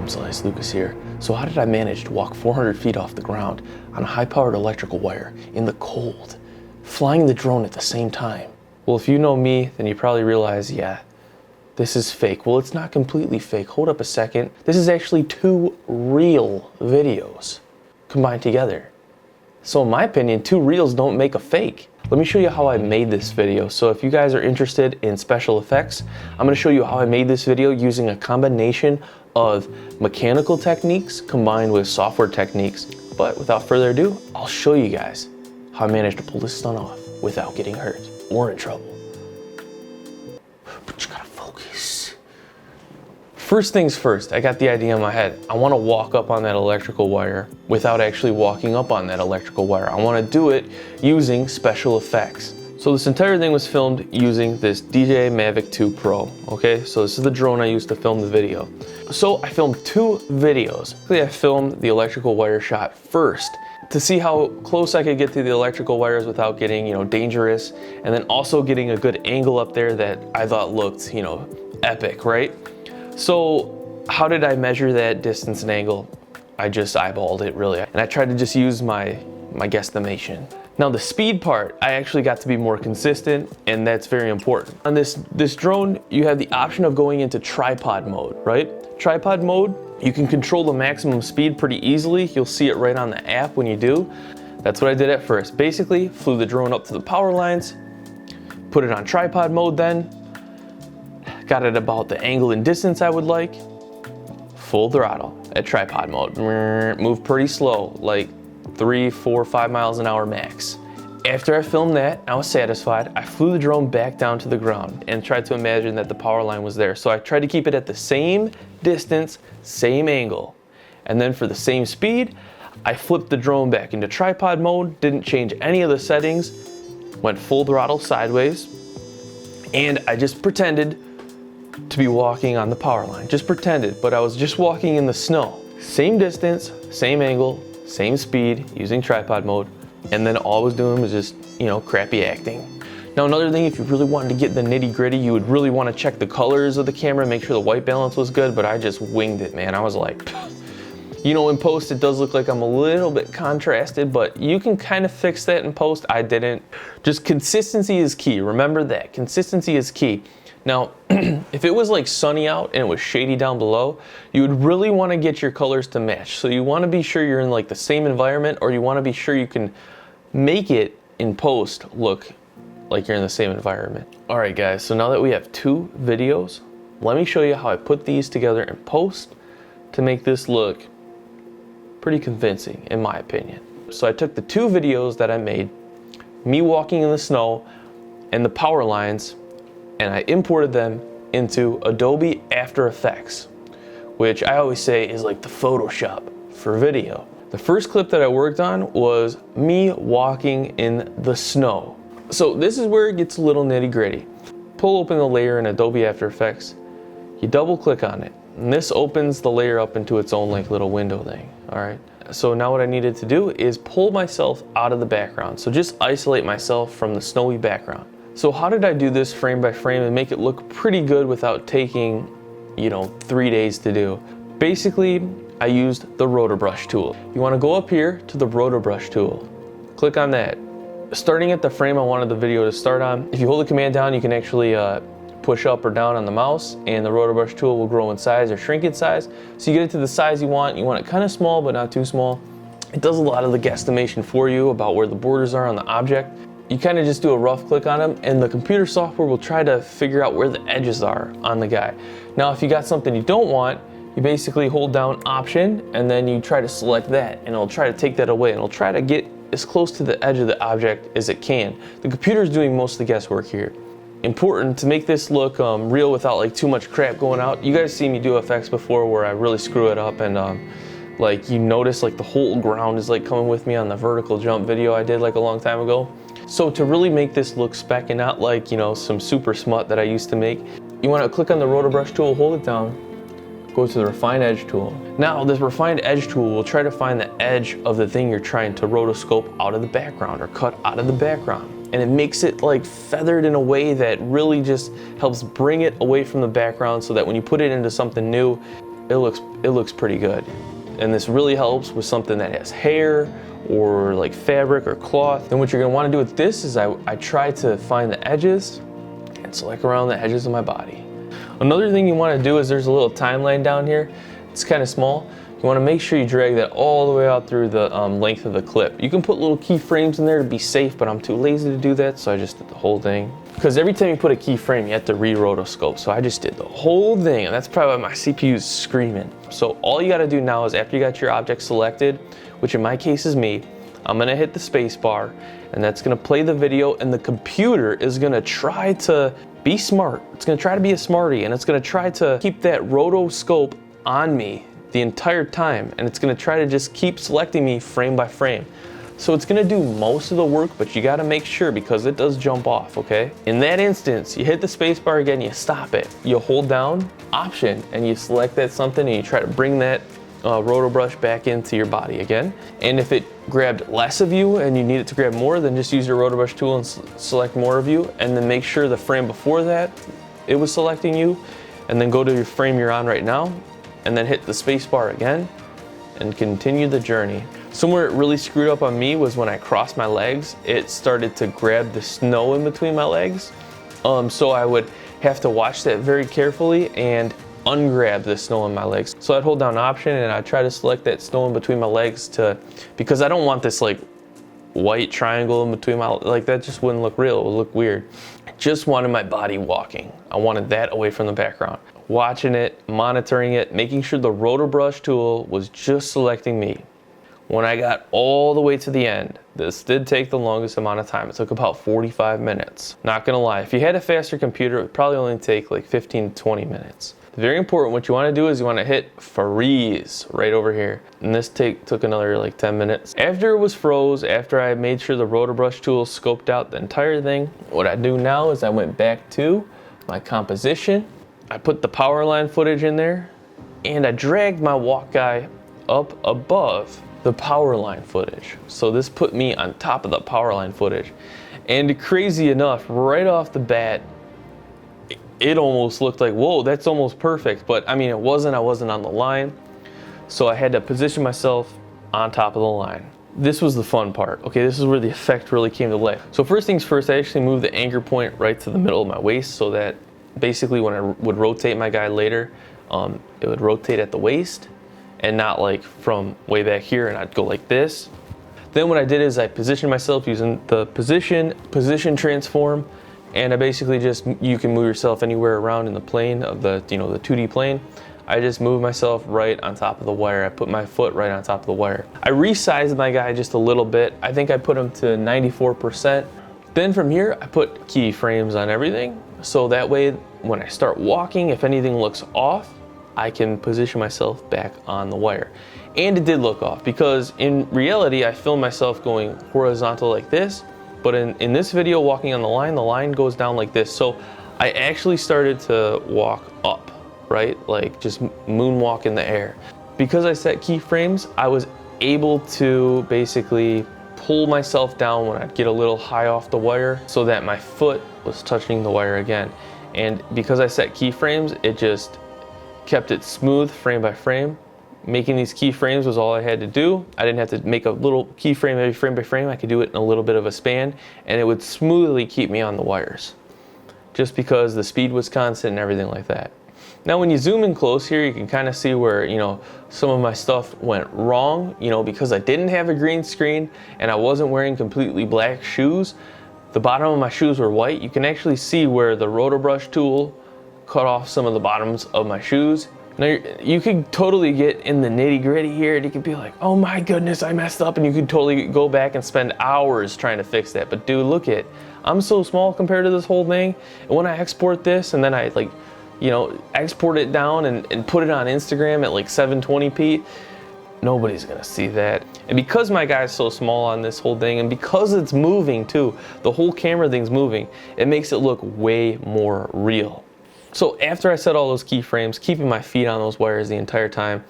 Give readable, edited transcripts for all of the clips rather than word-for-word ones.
Slice, Lucas here. So how did I manage to walk 400 feet off the ground on a high-powered electrical wire in the cold, flying the drone at the same time? Well, if you know me, then you probably realize, yeah, this is fake. Well, it's not completely fake. Hold up a second. This is actually 2 real videos combined together. So in my opinion, 2 reels don't make a fake. Let me show you how I made this video. So if you guys are interested in special effects, I'm gonna show you how I made this video using a combination of mechanical techniques combined with software techniques. But without further ado, I'll show you guys how I managed to pull this stunt off without getting hurt or in trouble. But you gotta focus. First things first, I got the idea in my head. I wanna walk up on that electrical wire without actually walking up on that electrical wire. I wanna do it using special effects. So this entire thing was filmed using this DJI Mavic 2 Pro, okay? So this is the drone I used to film the video. So I filmed 2 videos. I filmed the electrical wire shot first to see how close I could get to the electrical wires without getting, dangerous, and then also getting a good angle up there that I thought looked, epic, right? So how did I measure that distance and angle? I just eyeballed it, really. And I tried to just use my guesstimation. Now the speed part, I actually got to be more consistent, and that's very important. On this drone, you have the option of going into tripod mode, right? Tripod mode, you can control the maximum speed pretty easily. You'll see it right on the app when you do. That's what I did at first. Basically, flew the drone up to the power lines, put it on tripod mode then, got it about the angle and distance I would like, full throttle at tripod mode. Move pretty slow, like 3, 4, 5 miles an hour max. After I filmed that, I was satisfied. I flew the drone back down to the ground and tried to imagine that the power line was there. So I tried to keep it at the same distance, same angle. And then for the same speed, I flipped the drone back into tripod mode, didn't change any of the settings, went full throttle sideways, and I just pretended to be walking on the power line. Just pretended, but I was just walking in the snow. Same distance, same angle, same speed, using tripod mode, and then all I was doing was just, crappy acting. Now another thing, if you really wanted to get the nitty gritty, you would really want to check the colors of the camera, make sure the white balance was good, but I just winged it, man. I was like, in post it does look like I'm a little bit contrasted, but you can kind of fix that in post. I didn't. Just consistency is key. Remember that, consistency is key. Now, if it was like sunny out and it was shady down below, you would really want to get your colors to match. So you want to be sure you're in like the same environment, or you want to be sure you can make it in post look like you're in the same environment. All right, guys, so now that we have 2 videos, let me show you how I put these together in post to make this look pretty convincing, in my opinion. So I took the 2 videos that I made, me walking in the snow and the power lines, and I imported them into Adobe After Effects, which I always say is like the Photoshop for video. The first clip that I worked on was me walking in the snow. So this is where it gets a little nitty gritty. Pull open the layer in Adobe After Effects, you double click on it, and this opens the layer up into its own like little window thing, all right? So now what I needed to do is pull myself out of the background. So just isolate myself from the snowy background. So how did I do this frame by frame and make it look pretty good without taking, 3 days to do? Basically, I used the rotor brush tool. You want to go up here to the rotor brush tool. Click on that. Starting at the frame I wanted the video to start on, if you hold the command down, you can actually push up or down on the mouse, and the rotor brush tool will grow in size or shrink in size. So you get it to the size you want. You want it kind of small, but not too small. It does a lot of the guesstimation for you about where the borders are on the object. You kind of just do a rough click on them, and the computer software will try to figure out where the edges are on the guy. Now, if you got something you don't want, you basically hold down Option, and then you try to select that, and it'll try to take that away, and it'll try to get as close to the edge of the object as it can. The computer is doing most of the guesswork here. Important to make this look real without like too much crap going out. You guys see me do effects before where I really screw it up, and like you notice like the whole ground is like coming with me on the vertical jump video I did like a long time ago. So to really make this look spec and not like, some super smut that I used to make, you want to click on the rotor brush tool, hold it down, go to the refine edge tool. Now this refined edge tool will try to find the edge of the thing you're trying to rotoscope out of the background or cut out of the background. And it makes it like feathered in a way that really just helps bring it away from the background, so that when you put it into something new, it looks pretty good. And this really helps with something that has hair or like fabric or cloth. Then what you're gonna wanna do with this is I try to find the edges and select around the edges of my body. Another thing you wanna do is there's a little timeline down here. It's kind of small. You wanna make sure you drag that all the way out through the length of the clip. You can put little keyframes in there to be safe, but I'm too lazy to do that, so I just did the whole thing. Because every time you put a keyframe, you have to re-rotoscope. So I just did the whole thing, and that's probably why my CPU is screaming. So all you gotta do now is after you got your object selected, which in my case is me, I'm gonna hit the space bar, and that's gonna play the video, and the computer is gonna try to be smart. It's gonna try to be a smarty, and it's gonna try to keep that rotoscope on me the entire time, and it's gonna try to just keep selecting me frame by frame. So it's gonna do most of the work, but you gotta make sure because it does jump off, okay? In that instance, you hit the space bar again, you stop it. You hold down Option, and you select that something, and you try to bring that roto brush back into your body again. And if it grabbed less of you and you need it to grab more, then just use your roto brush tool and select more of you, and then make sure the frame before that it was selecting you, and then go to your frame you're on right now, and then hit the space bar again and continue the journey. Somewhere it really screwed up on me was when I crossed my legs, it started to grab the snow in between my legs. So I would have to watch that very carefully and ungrab the snow in my legs. So I'd hold down Option and I'd try to select that snow in between my legs because I don't want this like white triangle in between like that just wouldn't look real, it would look weird. I just wanted my body walking. I wanted that away from the background. Watching it, monitoring it, making sure the roto brush tool was just selecting me. When I got all the way to the end, this did take the longest amount of time. It took about 45 minutes. Not gonna lie, if you had a faster computer, it would probably only take like 15 to 20 minutes. Very important, what you wanna do is you wanna hit freeze right over here. And this took another like 10 minutes. After it was froze, after I made sure the roto brush tool scoped out the entire thing, what I do now is I went back to my composition. I put the power line footage in there, and I dragged my walk guy up above the power line footage. So this put me on top of the power line footage. And crazy enough, right off the bat, it almost looked like, whoa, that's almost perfect. But I mean, I wasn't on the line. So I had to position myself on top of the line. This was the fun part. Okay, this is where the effect really came to life. So first things first, I actually moved the anchor point right to the middle of my waist so that basically when I would rotate my guy later, it would rotate at the waist and not like from way back here, and I'd go like this. Then what I did is I positioned myself using the position transform, and I basically just, you can move yourself anywhere around in the plane of the, the 2D plane. I just moved myself right on top of the wire. I put my foot right on top of the wire. I resized my guy just a little bit. I think I put him to 94%. Then from here, I put keyframes on everything. So that way, when I start walking, if anything looks off, I can position myself back on the wire. And it did look off because in reality, I filmed myself going horizontal like this, but in this video, walking on the line goes down like this. So I actually started to walk up, right? Like just moonwalk in the air. Because I set keyframes, I was able to basically pull myself down when I'd get a little high off the wire so that my foot was touching the wire again. And because I set keyframes, it just kept it smooth frame by frame. Making these keyframes was all I had to do. I didn't have to make a little keyframe every frame by frame. I could do it in a little bit of a span, and it would smoothly keep me on the wires just because the speed was constant and everything like that. Now when you zoom in close here, you can kind of see where, some of my stuff went wrong, because I didn't have a green screen and I wasn't wearing completely black shoes. The bottom of my shoes were white. You can actually see where the roto brush tool cut off some of the bottoms of my shoes. Now you could totally get in the nitty gritty here, and you could be like, oh my goodness, I messed up, and you could totally go back and spend hours trying to fix that. But dude, look it, I'm so small compared to this whole thing. And when I export this and then I export it down and put it on Instagram at like 720p, nobody's gonna see that. And because my guy's so small on this whole thing, and because it's moving too, the whole camera thing's moving, it makes it look way more real. So after I set all those keyframes, keeping my feet on those wires the entire time,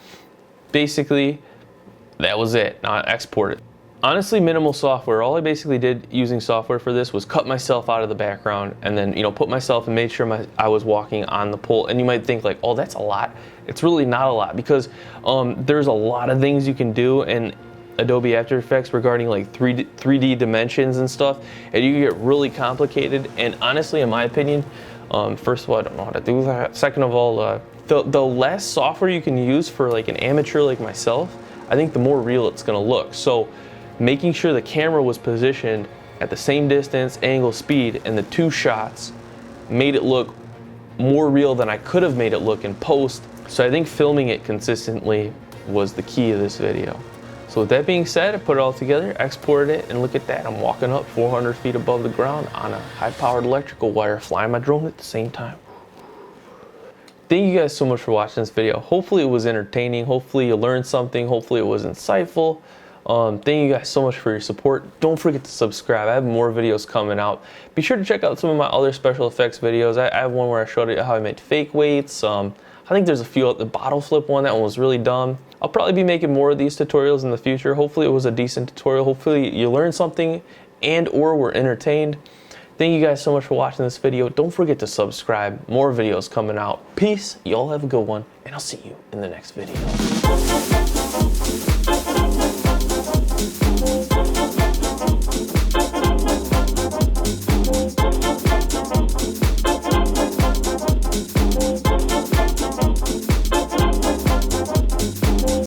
basically that was it. Now I export it. Honestly, minimal software. All I basically did using software for this was cut myself out of the background and then, you know, put myself and made sure I was walking on the pole. And you might think like, oh, that's a lot. It's really not a lot because there's a lot of things you can do in Adobe After Effects regarding like 3D dimensions and stuff. And you can get really complicated. And honestly, in my opinion, first of all, I don't know how to do that. Second of all, the less software you can use for like an amateur like myself, I think the more real it's gonna look. So making sure the camera was positioned at the same distance, angle, speed, and the two shots made it look more real than I could have made it look in post. So I think filming it consistently was the key of this video. So with that being said, I put it all together, exported it, and look at that. I'm walking up 400 feet above the ground on a high-powered electrical wire, flying my drone at the same time. Thank you guys so much for watching this video. Hopefully it was entertaining. Hopefully you learned something. Hopefully it was insightful. Thank you guys so much for your support. Don't forget to subscribe. I have more videos coming out. Be sure to check out some of my other special effects videos. I have one where I showed you how I made fake weights. I think there's a few, the bottle flip one, that one was really dumb. I'll probably be making more of these tutorials in the future. Hopefully it was a decent tutorial. Hopefully you learned something and or were entertained. Thank you guys so much for watching this video. Don't forget to subscribe. More videos coming out. Peace. Y'all have a good one, and I'll see you in the next video.